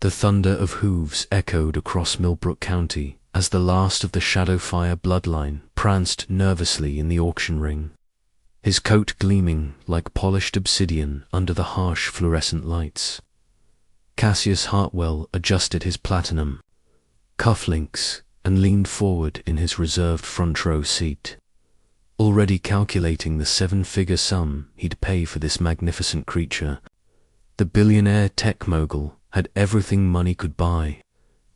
The thunder of hooves echoed across Millbrook County as the last of the Shadowfire bloodline pranced nervously in the auction ring, his coat gleaming like polished obsidian under the harsh fluorescent lights. Cassius Hartwell adjusted his platinum cufflinks and leaned forward in his reserved front row seat, already calculating the seven-figure sum he'd pay for this magnificent creature. The billionaire tech mogul had everything money could buy,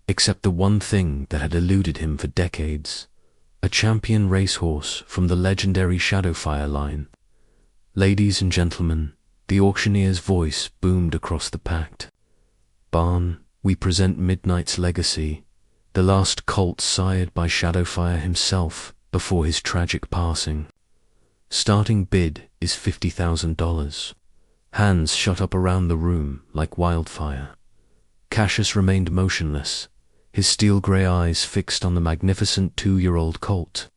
except the one thing that had eluded him for decades: a champion racehorse from the legendary Shadowfire line. Ladies and gentlemen, the auctioneer's voice boomed across the packed barn. We present Midnight's Legacy, the last colt sired by Shadowfire himself before his tragic passing. Starting bid is $50,000. Hands shot up around the room like wildfire. Cassius remained motionless, his steel-grey eyes fixed on the magnificent 2-year-old colt.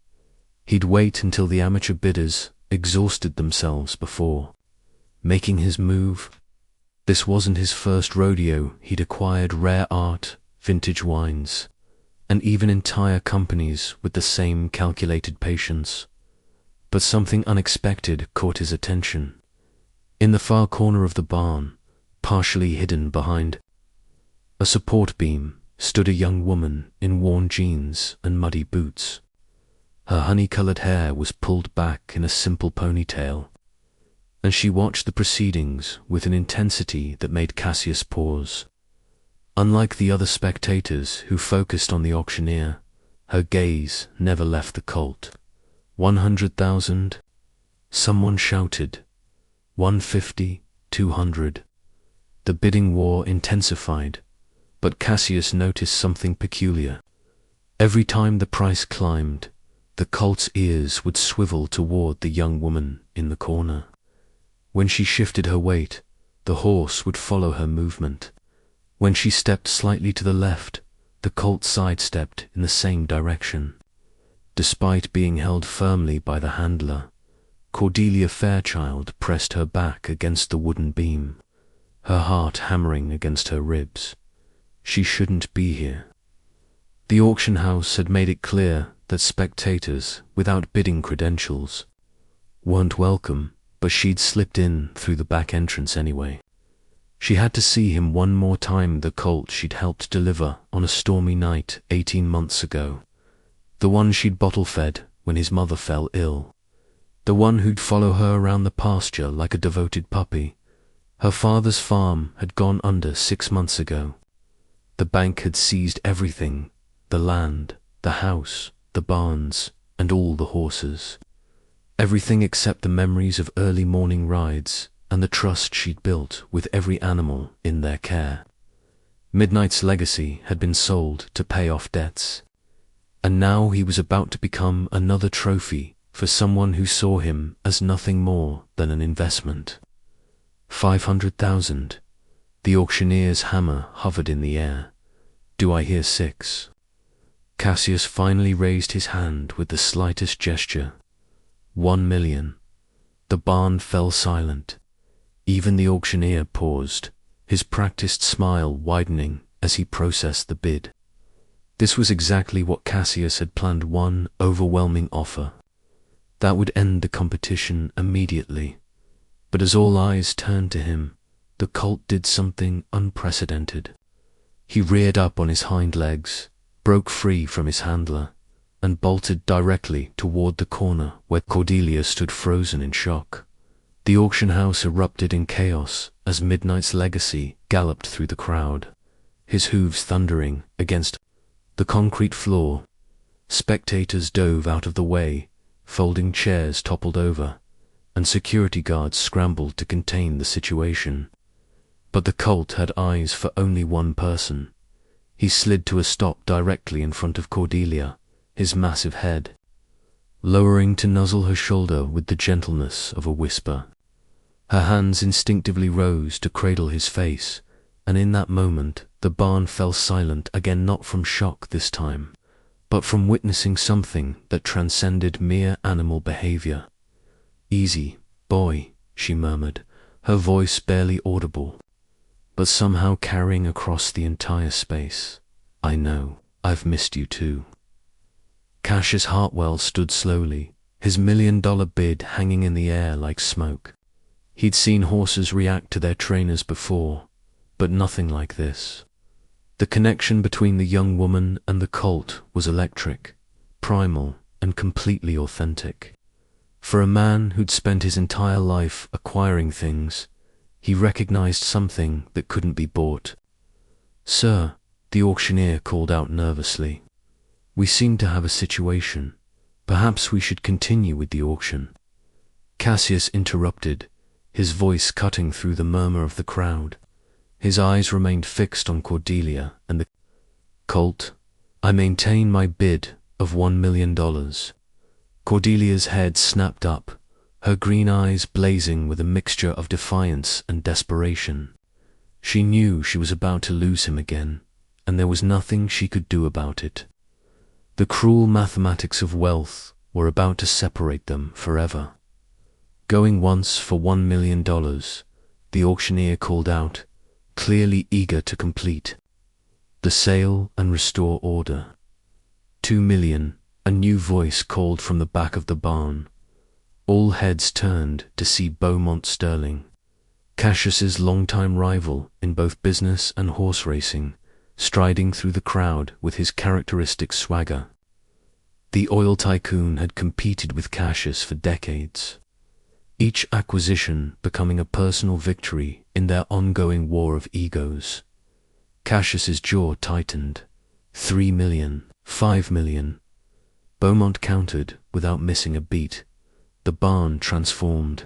He'd wait until the amateur bidders exhausted themselves before making his move. This wasn't his first rodeo. He'd acquired rare art, vintage wines, and even entire companies with the same calculated patience. But something unexpected caught his attention. In the far corner of the barn, partially hidden behind a support beam, stood a young woman in worn jeans and muddy boots. Her honey-colored hair was pulled back in a simple ponytail, and she watched the proceedings with an intensity that made Cassius pause. Unlike the other spectators who focused on the auctioneer, her gaze never left the colt. 100,000? Someone shouted. 150, 200. The bidding war intensified, but Cassius noticed something peculiar. Every time the price climbed, the colt's ears would swivel toward the young woman in the corner. When she shifted her weight, the horse would follow her movement. When she stepped slightly to the left, the colt sidestepped in the same direction. Despite being held firmly by the handler, Cordelia Fairchild pressed her back against the wooden beam, her heart hammering against her ribs. She shouldn't be here. The auction house had made it clear that spectators without bidding credentials weren't welcome, but she'd slipped in through the back entrance anyway. She had to see him one more time, the colt she'd helped deliver on a stormy night 18 months ago. The one she'd bottle-fed when his mother fell ill. The one who'd follow her around the pasture like a devoted puppy. Her father's farm had gone under 6 months ago. The bank had seized everything: the land, the house, the barns, and all the horses. Everything except the memories of early morning rides and the trust she'd built with every animal in their care. Midnight's Legacy had been sold to pay off debts, and now he was about to become another trophy for someone who saw him as nothing more than an investment. 500,000. The auctioneer's hammer hovered in the air. Do I hear 6? Cassius finally raised his hand with the slightest gesture. 1 million. The barn fell silent. Even the auctioneer paused, his practiced smile widening as he processed the bid. This was exactly what Cassius had planned: one overwhelming offer that would end the competition immediately. But as all eyes turned to him, the colt did something unprecedented. He reared up on his hind legs, broke free from his handler, and bolted directly toward the corner where Cordelia stood frozen in shock. The auction house erupted in chaos as Midnight's Legacy galloped through the crowd, his hooves thundering against the concrete floor. Spectators dove out of the way, folding chairs toppled over, and security guards scrambled to contain the situation. But the colt had eyes for only one person. He slid to a stop directly in front of Cordelia, his massive head lowering to nuzzle her shoulder with the gentleness of a whisper. Her hands instinctively rose to cradle his face, and in that moment the barn fell silent again, not from shock this time, but from witnessing something that transcended mere animal behavior. "Easy, boy," she murmured, her voice barely audible. but somehow carrying across the entire space. I know, I've missed you too. Cassius Hartwell stood slowly, his $1 million bid hanging in the air like smoke. He'd seen horses react to their trainers before, but nothing like this. The connection between the young woman and the colt was electric, primal, and completely authentic. For a man who'd spent his entire life acquiring things, he recognized something that couldn't be bought. "Sir," the auctioneer called out nervously, "we seem to have a situation. Perhaps we should continue with the auction." Cassius interrupted, his voice cutting through the murmur of the crowd. His eyes remained fixed on Cordelia and the colt. "I maintain my bid of $1 million. Cordelia's head snapped up, her green eyes blazing with a mixture of defiance and desperation. She knew she was about to lose him again, and there was nothing she could do about it. The cruel mathematics of wealth were about to separate them forever. Going once for $1 million, the auctioneer called out, clearly eager to complete the sale and restore order. $2 million, a new voice called from the back of the barn. All heads turned to see Beaumont Sterling, Cassius's longtime rival in both business and horse racing, striding through the crowd with his characteristic swagger. The oil tycoon had competed with Cassius for decades, each acquisition becoming a personal victory in their ongoing war of egos. Cassius's jaw tightened. 3 million, 5 million. Beaumont countered without missing a beat. The barn transformed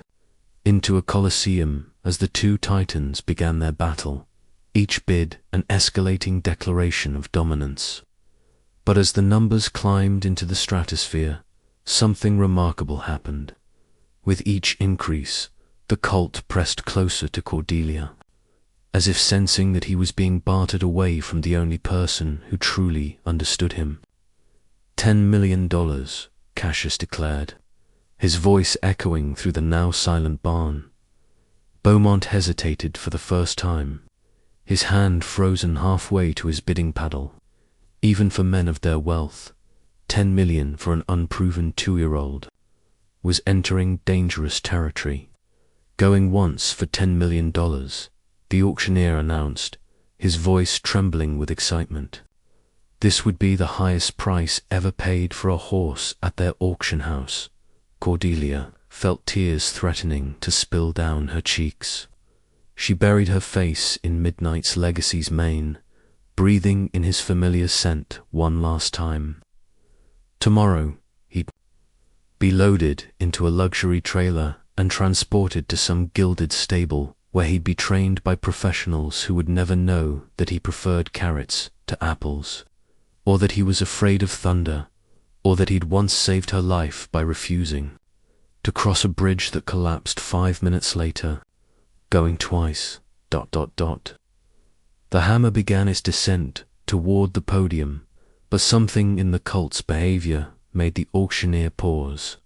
into a coliseum as the two titans began their battle, each bid an escalating declaration of dominance. But as the numbers climbed into the stratosphere, something remarkable happened. With each increase, the colt pressed closer to Cordelia, as if sensing that he was being bartered away from the only person who truly understood him. $10 million, Cassius declared, his voice echoing through the now silent barn. Beaumont hesitated for the first time, his hand frozen halfway to his bidding paddle. Even for men of their wealth, 10 million for an unproven 2-year-old was entering dangerous territory. Going once for $10 million, the auctioneer announced, his voice trembling with excitement. This would be the highest price ever paid for a horse at their auction house. Cordelia felt tears threatening to spill down her cheeks. She buried her face in Midnight's Legacy's mane, breathing in his familiar scent one last time. Tomorrow, he'd be loaded into a luxury trailer and transported to some gilded stable where he'd be trained by professionals who would never know that he preferred carrots to apples, or that he was afraid of thunder, or that he'd once saved her life by refusing to cross a bridge that collapsed 5 minutes later, going twice, ... The hammer began its descent toward the podium, but something in the colt's behavior made the auctioneer pause.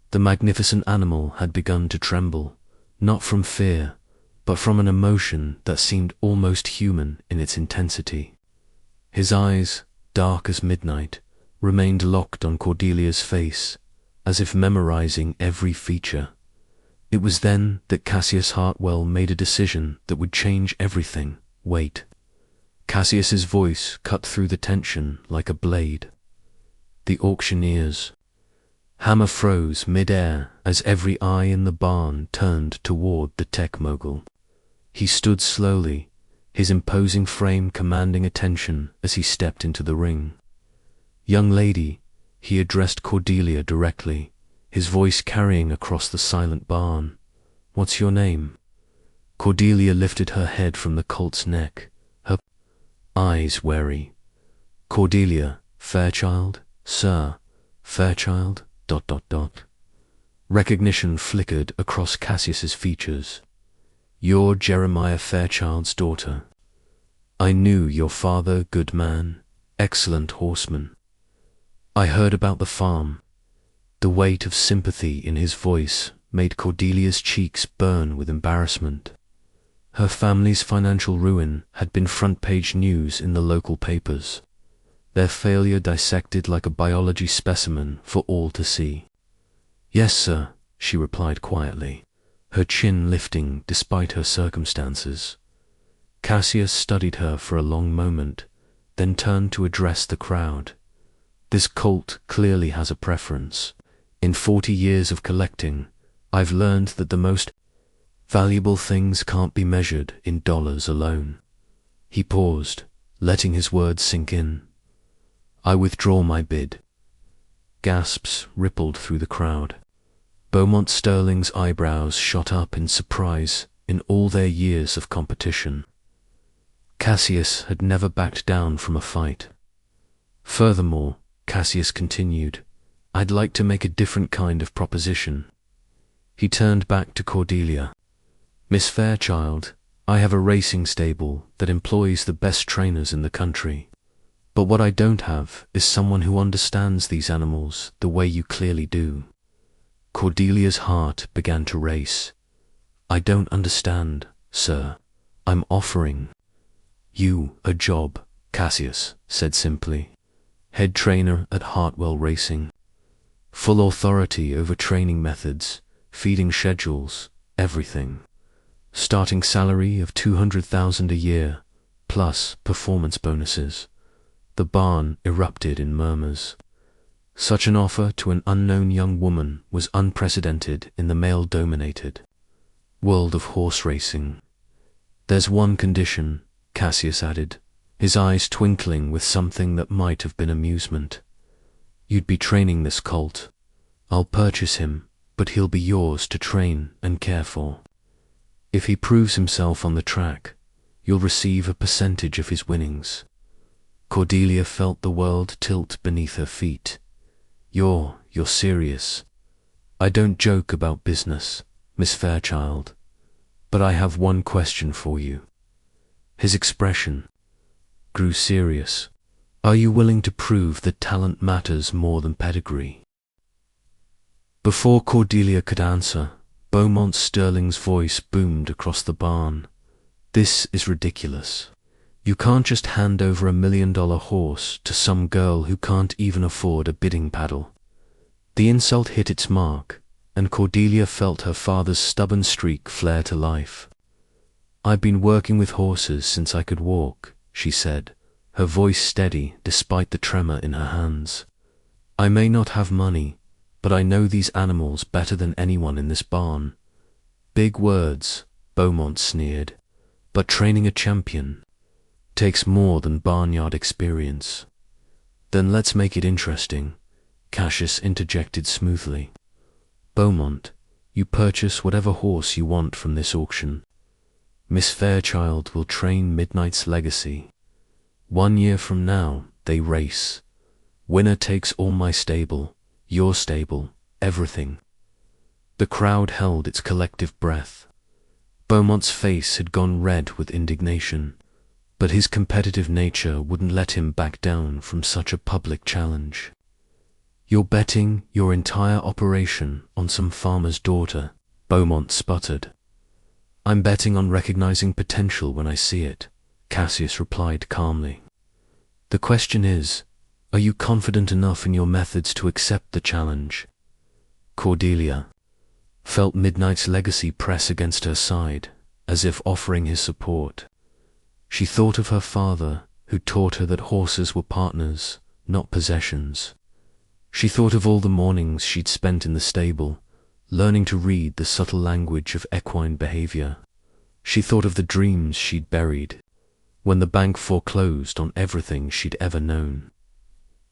The magnificent animal had begun to tremble, not from fear, but from an emotion that seemed almost human in its intensity. His eyes, dark as midnight, remained locked on Cordelia's face, as if memorizing every feature. It was then that Cassius Hartwell made a decision that would change everything. Wait. Cassius's voice cut through the tension like a blade. The auctioneer's hammer froze mid-air as every eye in the barn turned toward the tech mogul. He stood slowly, his imposing frame commanding attention as he stepped into the ring. "Young lady," he addressed Cordelia directly, his voice carrying across the silent barn. "What's your name?" Cordelia lifted her head from the colt's neck, her eyes wary. "Cordelia Fairchild, sir, Fairchild, ... Recognition flickered across Cassius's features. "You're Jeremiah Fairchild's daughter. I knew your father, good man, excellent horseman. I heard about the farm." The weight of sympathy in his voice made Cordelia's cheeks burn with embarrassment. Her family's financial ruin had been front-page news in the local papers, their failure dissected like a biology specimen for all to see. "Yes, sir," she replied quietly, her chin lifting despite her circumstances. Cassius studied her for a long moment, then turned to address the crowd. "This Colt clearly has a preference. In 40 years of collecting, I've learned that the most valuable things can't be measured in dollars alone." He paused, letting his words sink in. "I withdraw my bid." Gasps rippled through the crowd. Beaumont Sterling's eyebrows shot up in surprise in all their years of competition. Cassius had never backed down from a fight. "Furthermore," Cassius continued, "I'd like to make a different kind of proposition." He turned back to Cordelia. "Miss Fairchild, I have a racing stable that employs the best trainers in the country. But what I don't have is someone who understands these animals the way you clearly do." Cordelia's heart began to race. "I don't understand, sir. I'm offering you a job," Cassius said simply. "Head trainer at Hartwell Racing. Full authority over training methods, feeding schedules, everything. Starting salary of $200,000 a year, plus performance bonuses." The barn erupted in murmurs. Such an offer to an unknown young woman was unprecedented in the male-dominated world of horse racing. "There's one condition," Cassius added, his eyes twinkling with something that might have been amusement. "You'd be training this colt. I'll purchase him, but he'll be yours to train and care for. If he proves himself on the track, you'll receive a percentage of his winnings." Cordelia felt the world tilt beneath her feet. You're serious." "I don't joke about business, Miss Fairchild. But I have one question for you." His expression grew serious. "Are you willing to prove that talent matters more than pedigree?" Before Cordelia could answer, Beaumont Sterling's voice boomed across the barn. "This is ridiculous. You can't just hand over $1 million horse to some girl who can't even afford a bidding paddle." The insult hit its mark, and Cordelia felt her father's stubborn streak flare to life. "I've been working with horses since I could walk," she said, her voice steady despite the tremor in her hands. "I may not have money, but I know these animals better than anyone in this barn." "Big words," Beaumont sneered, "but training a champion takes more than barnyard experience." "Then let's make it interesting," Cassius interjected smoothly. "Beaumont, you purchase whatever horse you want from this auction. Miss Fairchild will train Midnight's Legacy. 1 year from now, they race. Winner takes all my stable, your stable, everything." The crowd held its collective breath. Beaumont's face had gone red with indignation, but his competitive nature wouldn't let him back down from such a public challenge. "You're betting your entire operation on some farmer's daughter," Beaumont sputtered. "I'm betting on recognizing potential when I see it," Cassius replied calmly. "The question is, are you confident enough in your methods to accept the challenge?" Cordelia felt Midnight's Legacy press against her side, as if offering his support. She thought of her father, who taught her that horses were partners, not possessions. She thought of all the mornings she'd spent in the stable, learning to read the subtle language of equine behavior. She thought of the dreams she'd buried when the bank foreclosed on everything she'd ever known.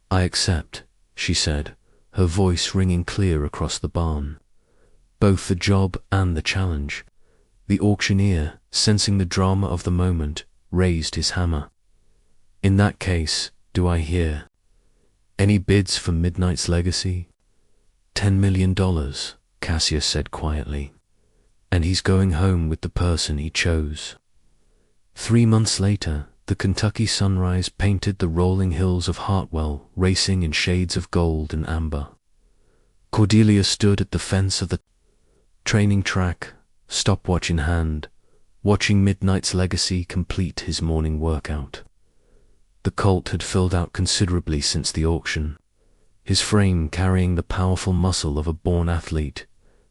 "I accept," she said, her voice ringing clear across the barn. "Both the job and the challenge." The auctioneer, sensing the drama of the moment, raised his hammer. "In that case, do I hear any bids for Midnight's Legacy?" $10 million, Cassius said quietly. "And he's going home with the person he chose." 3 months later, the Kentucky sunrise painted the rolling hills of Hartwell racing in shades of gold and amber. Cordelia stood at the fence of the training track, stopwatch in hand, watching Midnight's Legacy complete his morning workout. The Colt had filled out considerably since the auction, his frame carrying the powerful muscle of a born athlete,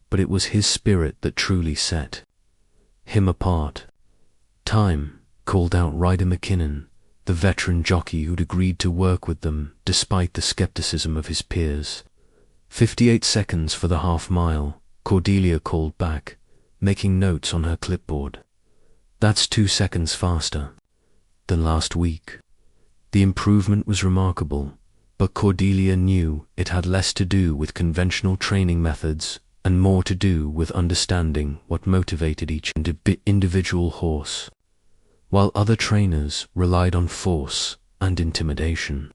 but it was his spirit that truly set him apart. "Time," called out Ryder McKinnon, the veteran jockey who'd agreed to work with them despite the skepticism of his peers. 58 seconds for the half-mile, Cordelia called back, making notes on her clipboard. "That's 2 seconds faster than last week." The improvement was remarkable, but Cordelia knew it had less to do with conventional training methods and more to do with understanding what motivated each individual horse. While other trainers relied on force and intimidation,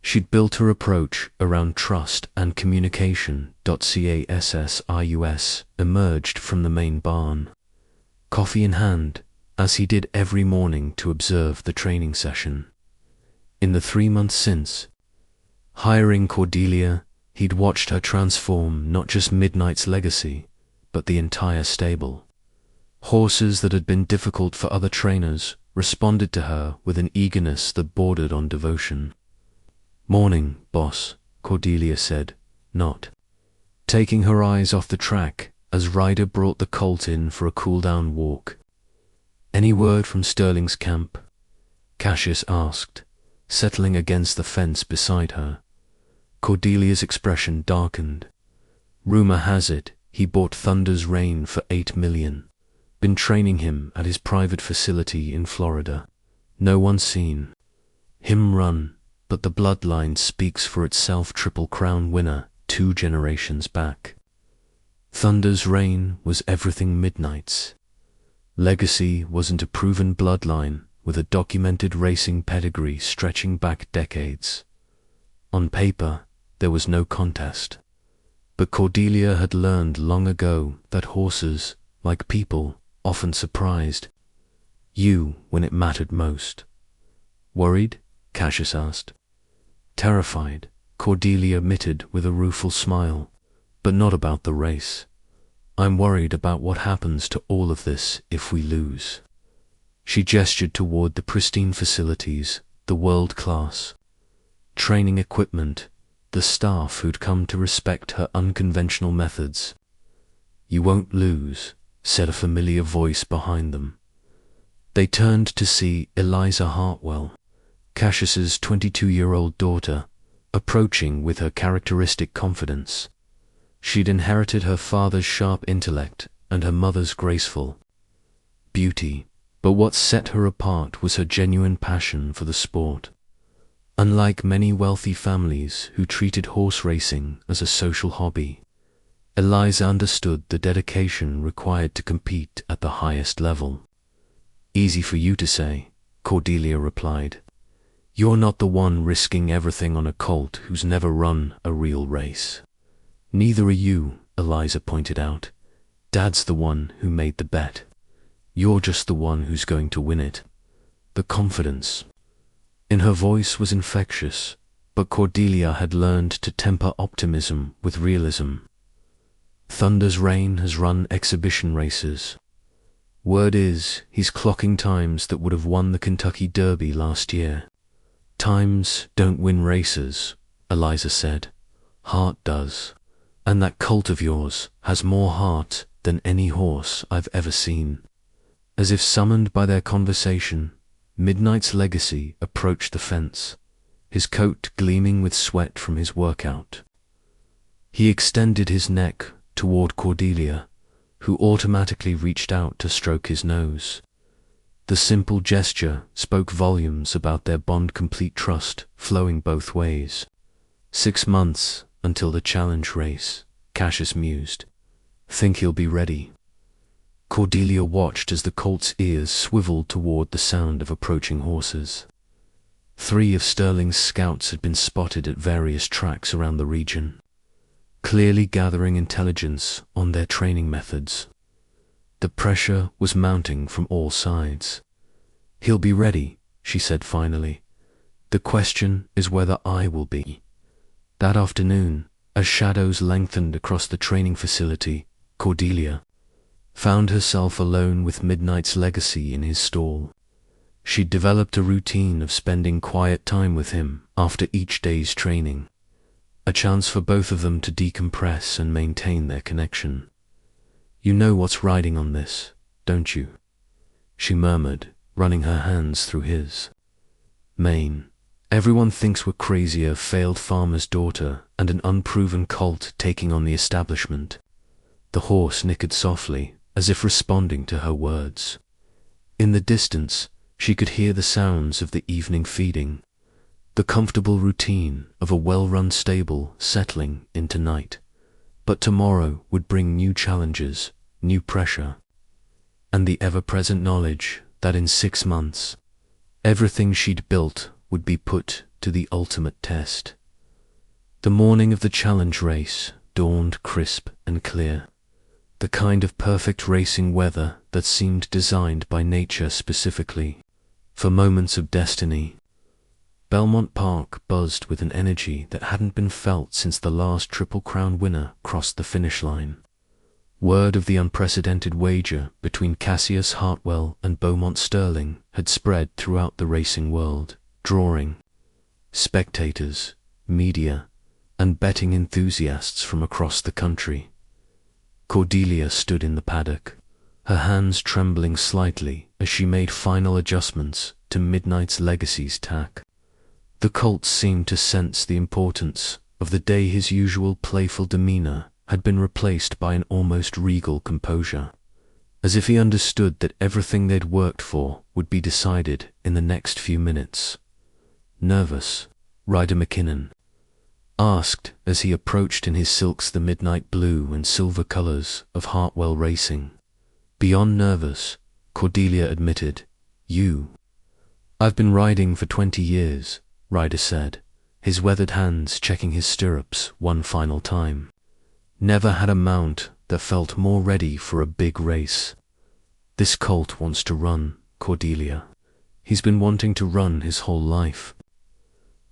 she'd built her approach around trust and communication. Cassus emerged from the main barn, coffee in hand, as he did every morning to observe the training session. In the 3 months since hiring Cordelia, he'd watched her transform not just Midnight's Legacy, but the entire stable. Horses that had been difficult for other trainers responded to her with an eagerness that bordered on devotion. "Morning, boss," Cordelia said, not taking her eyes off the track as Ryder brought the Colt in for a cool-down walk. "Any word from Sterling's camp?" Cassius asked, settling against the fence beside her. Cordelia's expression darkened. "Rumor has it he bought Thunder's Reign for $8 million. Been training him at his private facility in Florida. No one's seen him run, but the bloodline speaks for itself. Triple Crown winner 2 generations back." Thunder's Reign was everything Midnight's Legacy wasn't a proven bloodline with a documented racing pedigree stretching back decades. On paper, there was no contest. But Cordelia had learned long ago that horses, like people, often surprised you when it mattered most. "Worried?" Cassius asked. "Terrified," Cordelia admitted with a rueful smile, "but not about the race. I'm worried about what happens to all of this if we lose." She gestured toward the pristine facilities, the world-class training equipment, the staff who'd come to respect her unconventional methods. "You won't lose," said a familiar voice behind them. They turned to see Eliza Hartwell, Cassius's 22-year-old daughter, approaching with her characteristic confidence. She'd inherited her father's sharp intellect and her mother's graceful beauty, but what set her apart was her genuine passion for the sport. Unlike many wealthy families who treated horse racing as a social hobby, Eliza understood the dedication required to compete at the highest level. "Easy for you to say," Cordelia replied. "You're not the one risking everything on a colt who's never run a real race." "Neither are you," Eliza pointed out. "Dad's the one who made the bet. You're just the one who's going to win it." The confidence in her voice was infectious, but Cordelia had learned to temper optimism with realism. "Thunder's Reign has run exhibition races. Word is he's clocking times that would have won the Kentucky Derby last year." "Times don't win races," Eliza said. "Heart does. And that colt of yours has more heart than any horse I've ever seen." As if summoned by their conversation, Midnight's Legacy approached the fence, his coat gleaming with sweat from his workout. He extended his neck toward Cordelia, who automatically reached out to stroke his nose. The simple gesture spoke volumes about their bond, complete trust flowing both ways. 6 months until the challenge race, Cassius mused. "Think he'll be ready?" Cordelia watched as the colt's ears swiveled toward the sound of approaching horses. 3 of Sterling's scouts had been spotted at various tracks around the region, clearly gathering intelligence on their training methods. The pressure was mounting from all sides. "He'll be ready," she said finally. "The question is whether I will be." That afternoon, as shadows lengthened across the training facility, Cordelia found herself alone with Midnight's Legacy in his stall. She'd developed a routine of spending quiet time with him after each day's training, a chance for both of them to decompress and maintain their connection. "You know what's riding on this, don't you?" she murmured, running her hands through his mane. "Everyone thinks we're crazy, a failed farmer's daughter and an unproven Colt taking on the establishment." The horse nickered softly, as if responding to her words. In the distance, she could hear the sounds of the evening feeding, the comfortable routine of a well-run stable settling into night. But tomorrow would bring new challenges, new pressure, and the ever-present knowledge that in 6 months, everything she'd built would be put to the ultimate test. The morning of the challenge race dawned crisp and clear, the kind of perfect racing weather that seemed designed by nature specifically for moments of destiny. Belmont Park buzzed with an energy that hadn't been felt since the last Triple Crown winner crossed the finish line. Word of the unprecedented wager between Cassius Hartwell and Beaumont Sterling had spread throughout the racing world, drawing spectators, media, and betting enthusiasts from across the country. Cordelia stood in the paddock, her hands trembling slightly as she made final adjustments to Midnight's Legacy's tack. The Colt seemed to sense the importance of the day. His usual playful demeanor had been replaced by an almost regal composure, as if he understood that everything they'd worked for would be decided in the next few minutes. "Nervous?" Ryder McKinnon asked as he approached in his silks, the midnight blue and silver colors of Hartwell Racing. "Beyond nervous," Cordelia admitted. "I've been riding for 20 years, Ryder said, his weathered hands checking his stirrups one final time. "Never had a mount that felt more ready for a big race." "This Colt wants to run, Cordelia. He's been wanting to run his whole life."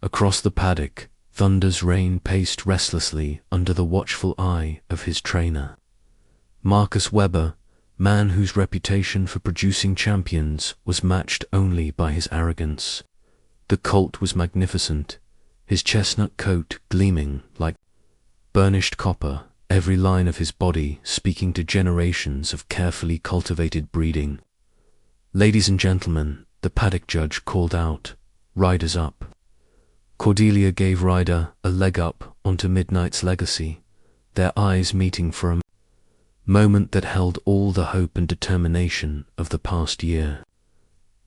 Across the paddock, Thunder's Reign paced restlessly under the watchful eye of his trainer, Marcus Webber, man whose reputation for producing champions was matched only by his arrogance. The Colt was magnificent, his chestnut coat gleaming like burnished copper, every line of his body speaking to generations of carefully cultivated breeding. "Ladies and gentlemen," the paddock judge called out, "Riders up." Cordelia gave Ryder a leg up onto Midnight's Legacy, their eyes meeting for a moment that held all the hope and determination of the past year.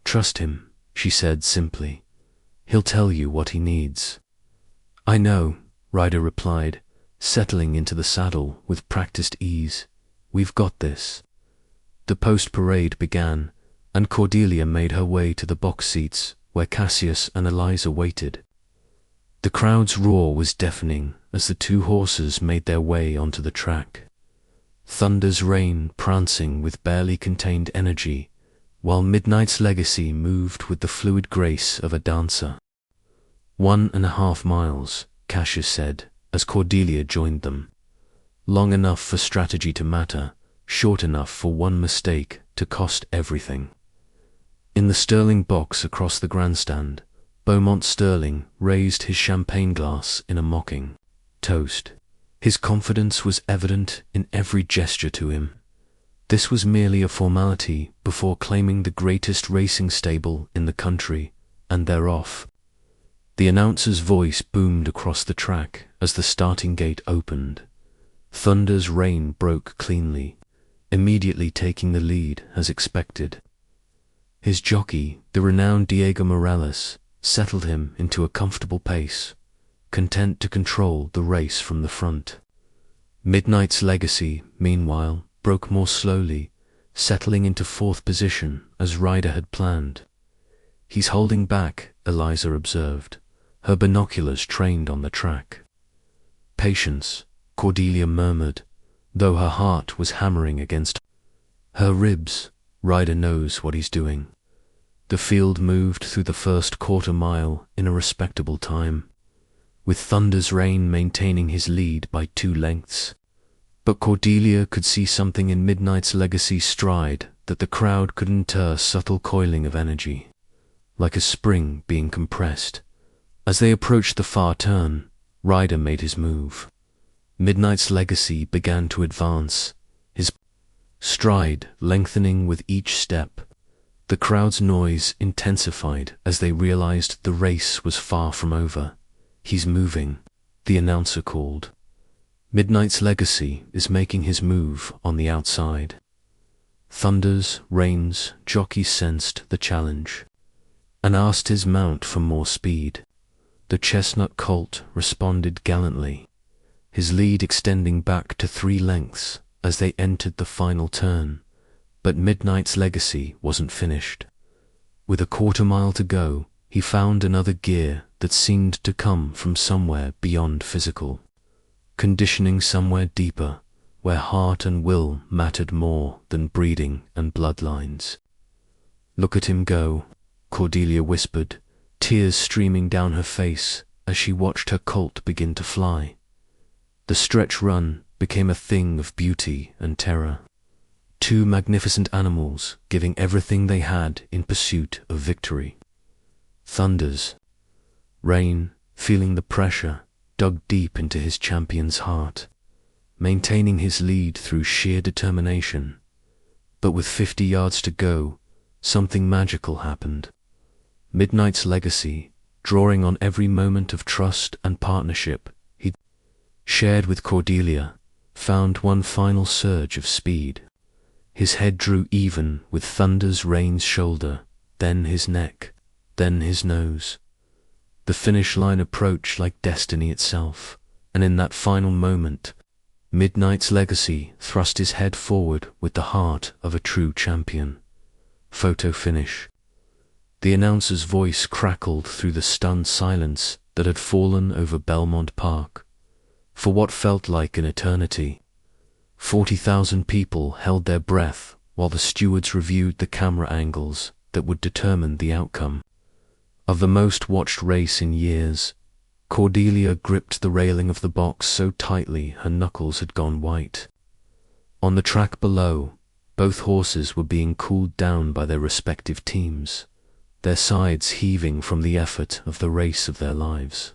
"Trust him," she said simply. "He'll tell you what he needs." "I know," Ryder replied, settling into the saddle with practiced ease. "We've got this." The post-parade began, and Cordelia made her way to the box seats where Cassius and Eliza waited. The crowd's roar was deafening as the two horses made their way onto the track. Thunder's Reign prancing with barely contained energy, while Midnight's Legacy moved with the fluid grace of a dancer. 1.5 miles, Cassius said, as Cordelia joined them. Long enough for strategy to matter, short enough for one mistake to cost everything. In the Sterling box across the grandstand, Beaumont Sterling raised his champagne glass in a mocking toast. His confidence was evident in every gesture to him. This was merely a formality before claiming the greatest racing stable in the country, and they're off. The announcer's voice boomed across the track as the starting gate opened. Thunder's Reign broke cleanly, immediately taking the lead as expected. His jockey, the renowned Diego Morales, settled him into a comfortable pace, content to control the race from the front. Midnight's Legacy, meanwhile, broke more slowly, settling into 4th position as Ryder had planned. "He's holding back," Eliza observed, her binoculars trained on the track. "Patience," Cordelia murmured, though her heart was hammering against her ribs. "Ryder knows what he's doing." The field moved through the first quarter mile in a respectable time, with Thunder's Reign maintaining his lead by 2 lengths. But Cordelia could see something in Midnight's Legacy's stride that the crowd could inter subtle coiling of energy, like a spring being compressed. As they approached the far turn, Ryder made his move. Midnight's Legacy began to advance, his stride lengthening with each step. The crowd's noise intensified as they realized the race was far from over. "He's moving," the announcer called. Midnight's Legacy is making his move on the outside. Thunder's, Rain's jockey sensed the challenge and asked his mount for more speed. The chestnut Colt responded gallantly, his lead extending back to 3 lengths as they entered the final turn. But Midnight's Legacy wasn't finished. With a quarter-mile to go, he found another gear that seemed to come from somewhere beyond physical. Conditioning somewhere deeper, where heart and will mattered more than breeding and bloodlines. "Look at him go," Cordelia whispered, tears streaming down her face as she watched her colt begin to fly. The stretch run became a thing of beauty and terror. 2 magnificent animals giving everything they had in pursuit of victory. Thunder's Rain, feeling the pressure, dug deep into his champion's heart, maintaining his lead through sheer determination. But with 50 yards to go, something magical happened. Midnight's Legacy, drawing on every moment of trust and partnership he'd shared with Cordelia, found one final surge of speed. His head drew even with Thunder's Rain's shoulder, then his neck, then his nose. The finish line approached like destiny itself, and in that final moment, Midnight's Legacy thrust his head forward with the heart of a true champion. Photo finish. The announcer's voice crackled through the stunned silence that had fallen over Belmont Park. For what felt like an eternity, 40,000 people held their breath while the stewards reviewed the camera angles that would determine the outcome. Of the most watched race in years, Cordelia gripped the railing of the box so tightly her knuckles had gone white. On the track below, both horses were being cooled down by their respective teams, their sides heaving from the effort of the race of their lives.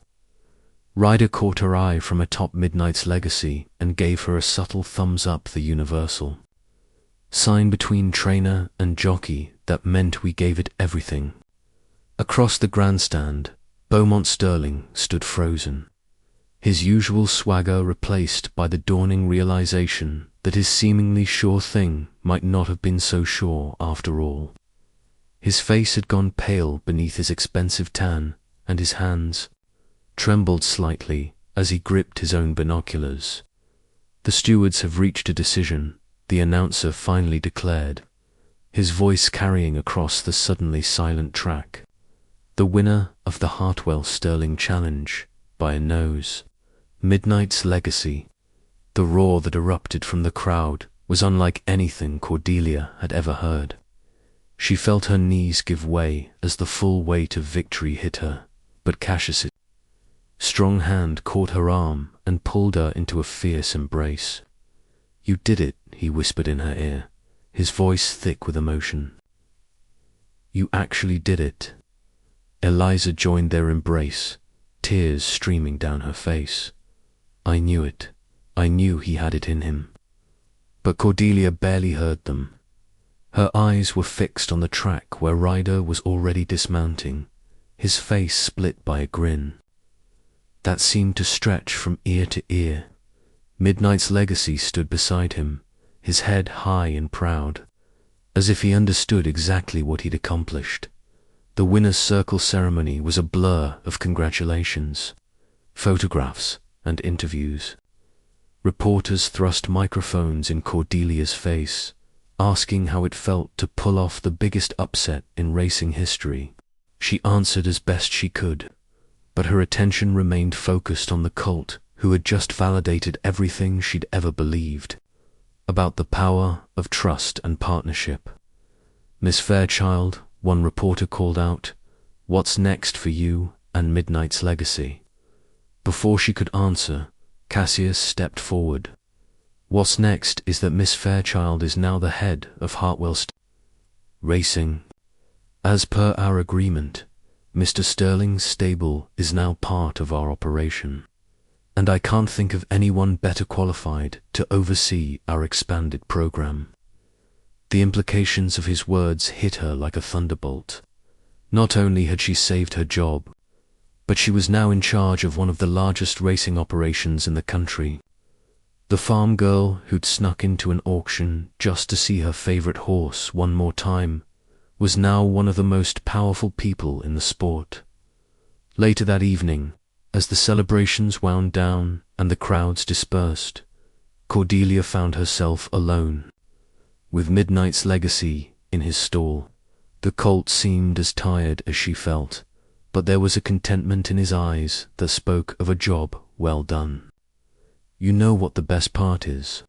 Ryder caught her eye from atop Midnight's Legacy and gave her a subtle thumbs up, the universal sign between trainer and jockey that meant we gave it everything. Across the grandstand, Beaumont Sterling stood frozen, his usual swagger replaced by the dawning realization that his seemingly sure thing might not have been so sure after all. His face had gone pale beneath his expensive tan, and his hands trembled slightly as he gripped his own binoculars. "The stewards have reached a decision," the announcer finally declared, his voice carrying across the suddenly silent track. "The winner of the Hartwell-Sterling Challenge, by a nose, Midnight's Legacy." The roar that erupted from the crowd was unlike anything Cordelia had ever heard. She felt her knees give way as the full weight of victory hit her, but Cassius's strong hand caught her arm and pulled her into a fierce embrace. "You did it," he whispered in her ear, his voice thick with emotion. "You actually did it." Eliza joined their embrace, tears streaming down her face. "I knew it. I knew he had it in him." But Cordelia barely heard them. Her eyes were fixed on the track where Ryder was already dismounting, his face split by a grin that seemed to stretch from ear to ear. Midnight's Legacy stood beside him, his head high and proud, as if he understood exactly what he'd accomplished. The winner's circle ceremony was a blur of congratulations, photographs, and interviews. Reporters thrust microphones in Cordelia's face, asking how it felt to pull off the biggest upset in racing history. She answered as best she could, but her attention remained focused on the Colt, who had just validated everything she'd ever believed about the power of trust and partnership. "Miss Fairchild," one reporter called out, "what's next for you and Midnight's Legacy?" Before she could answer, Cassius stepped forward. What's next is that Miss Fairchild is now the head of Hartwell Racing. As per our agreement, Mr. Sterling's stable is now part of our operation, and I can't think of anyone better qualified to oversee our expanded program. The implications of his words hit her like a thunderbolt. Not only had she saved her job, but she was now in charge of one of the largest racing operations in the country. The farm girl who'd snuck into an auction just to see her favorite horse one more time was now one of the most powerful people in the sport. Later that evening, as the celebrations wound down and the crowds dispersed, Cordelia found herself alone, with Midnight's Legacy in his stall. The colt seemed as tired as she felt, but there was a contentment in his eyes that spoke of a job well done. "You know what the best part is,"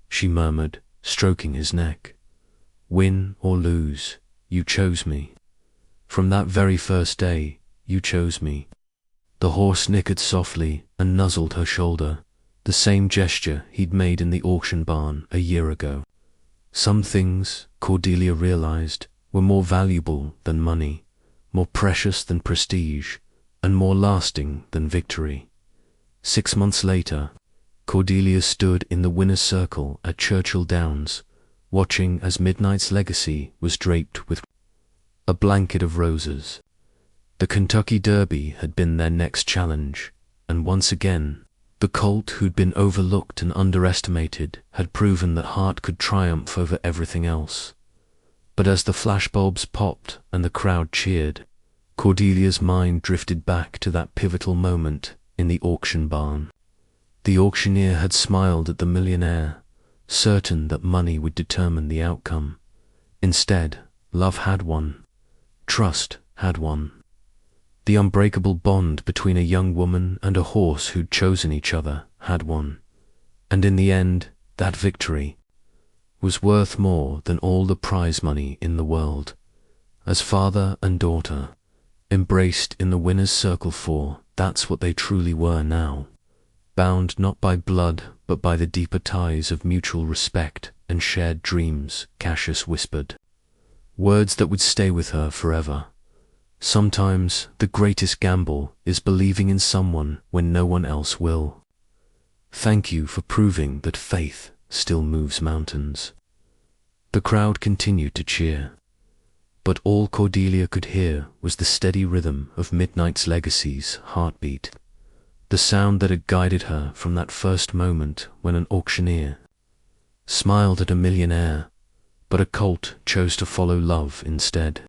she murmured, stroking his neck. "Win or lose, you chose me. From that very first day, you chose me." The horse nickered softly and nuzzled her shoulder, the same gesture he'd made in the auction barn a year ago. Some things, Cordelia realized, were more valuable than money, more precious than prestige, and more lasting than victory. 6 months later, Cordelia stood in the winner's circle at Churchill Downs, watching as Midnight's Legacy was draped with a blanket of roses. The Kentucky Derby had been their next challenge, and once again, the colt who'd been overlooked and underestimated had proven that heart could triumph over everything else. But as the flashbulbs popped and the crowd cheered, Cordelia's mind drifted back to that pivotal moment in the auction barn. The auctioneer had smiled at the millionaire, certain that money would determine the outcome. Instead, love had won. Trust had won. The unbreakable bond between a young woman and a horse who'd chosen each other had won. And in the end, that victory was worth more than all the prize money in the world. As father and daughter, embraced in the winner's circle, for that's what they truly were now. Bound not by blood, but by the deeper ties of mutual respect and shared dreams, Cassius whispered. Words that would stay with her forever. Sometimes the greatest gamble is believing in someone when no one else will. Thank you for proving that faith still moves mountains. The crowd continued to cheer, but all Cordelia could hear was the steady rhythm of Midnight's Legacy's heartbeat, the sound that had guided her from that first moment when an auctioneer smiled at a millionaire, but a colt chose to follow love instead.